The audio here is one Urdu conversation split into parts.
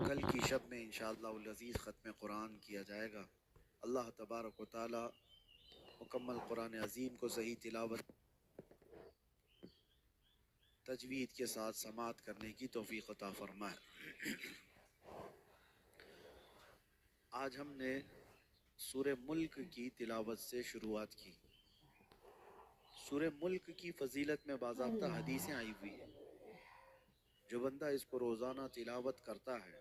کل کی شب میں انشاءاللہ العزیز ختم قرآن کیا جائے گا۔ اللہ تبارک و تعالی مکمل قرآن عظیم کو صحیح تلاوت تجوید کے ساتھ سماعت کرنے کی توفیق عطا فرمائے۔ آج ہم نے سورہ ملک کی تلاوت سے شروعات کی۔ سورہ ملک کی فضیلت میں باضابطہ حدیثیں آئی ہوئی ہیں۔ جو بندہ اس کو روزانہ تلاوت کرتا ہے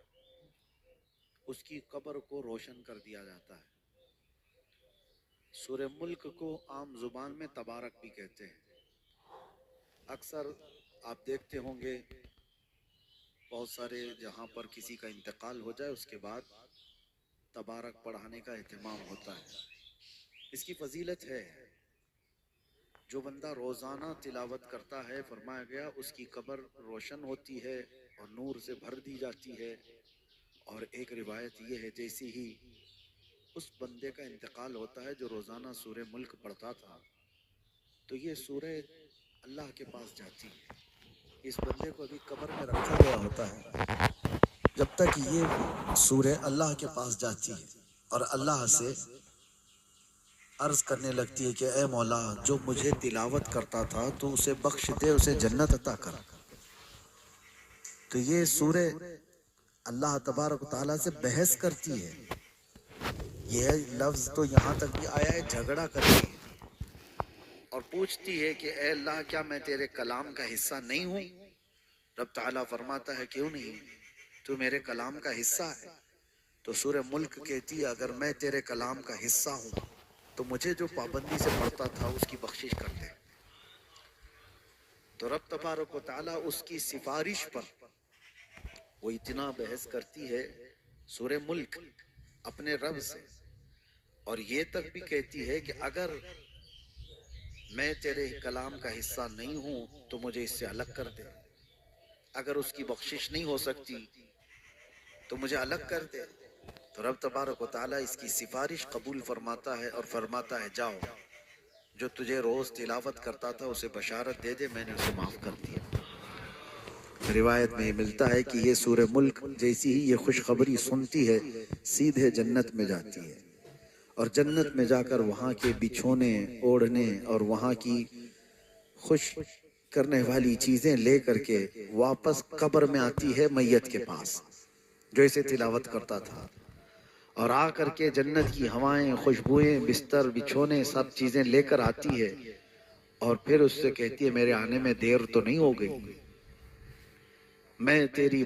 اس کی قبر کو روشن کر دیا جاتا ہے۔ سورہ ملک کو عام زبان میں تبارک بھی کہتے ہیں۔ اکثر آپ دیکھتے ہوں گے بہت سارے جہاں پر کسی کا انتقال ہو جائے اس کے بعد تبارک پڑھانے کا اہتمام ہوتا ہے۔ اس کی فضیلت ہے، جو بندہ روزانہ تلاوت کرتا ہے فرمایا گیا اس کی قبر روشن ہوتی ہے اور نور سے بھر دی جاتی ہے۔ اور ایک روایت یہ ہے جیسی ہی اس بندے کا انتقال ہوتا ہے جو روزانہ سورہ ملک پڑھتا تھا تو یہ سورہ اللہ کے پاس جاتی ہے۔ اس بندے کو ابھی قبر میں رکھا گیا ہوتا ہے جب تک یہ سورہ اللہ کے پاس جاتی ہے اور اللہ سے عرض کرنے لگتی ہے کہ اے مولا جو مجھے تلاوت کرتا تھا تو اسے بخش دے، اسے جنت عطا کر۔ تو یہ سورہ اللہ تبارک و تعالیٰ سے بحث کرتی ہے۔ یہ لفظ تو یہاں تک بھی آیا ہے جھگڑا کرتی ہے اور پوچھتی ہے کہ اے اللہ کیا میں تیرے کلام کا حصہ نہیں ہوں؟ رب تعالیٰ فرماتا ہے کیوں نہیں، تو میرے کلام کا حصہ ہے۔ تو سورہ ملک کہتی ہے اگر میں تیرے کلام کا حصہ ہوں تو مجھے جو پابندی سے پڑھتا تھا اس کی بخشش کر دے۔ تو رب تبارک و تعالیٰ اس کی سفارش پر وہ اتنا بحث کرتی ہے سورہ ملک اپنے رب سے، اور یہ تک بھی کہتی ہے کہ اگر میں تیرے کلام کا حصہ نہیں ہوں تو مجھے اس سے الگ کر دے، اگر اس کی بخشش نہیں ہو سکتی تو مجھے الگ کر دے۔ تو رب تبارک و تعالیٰ اس کی سفارش قبول فرماتا ہے اور فرماتا ہے جاؤ جو تجھے روز تلاوت کرتا تھا اسے بشارت دے دے میں نے اسے معاف کر دیا۔ روایت میں یہ ملتا ہے کہ یہ سورہ ملک جیسی ہی یہ خوشخبری سنتی ہے سیدھے جنت میں جاتی ہے، اور جنت میں جا کر وہاں کے بچھونے اوڑھنے اور وہاں کی خوش کرنے والی چیزیں لے کر کے واپس قبر میں آتی ہے میت کے پاس جو اسے تلاوت کرتا تھا، اور آ کر کے جنت کی ہوائیں، خوشبوئیں، بستر، بچھونے سب چیزیں لے کر آتی ہے اور پھر اس سے کہتی ہے میرے آنے میں دیر تو نہیں ہو گئی، میں تیری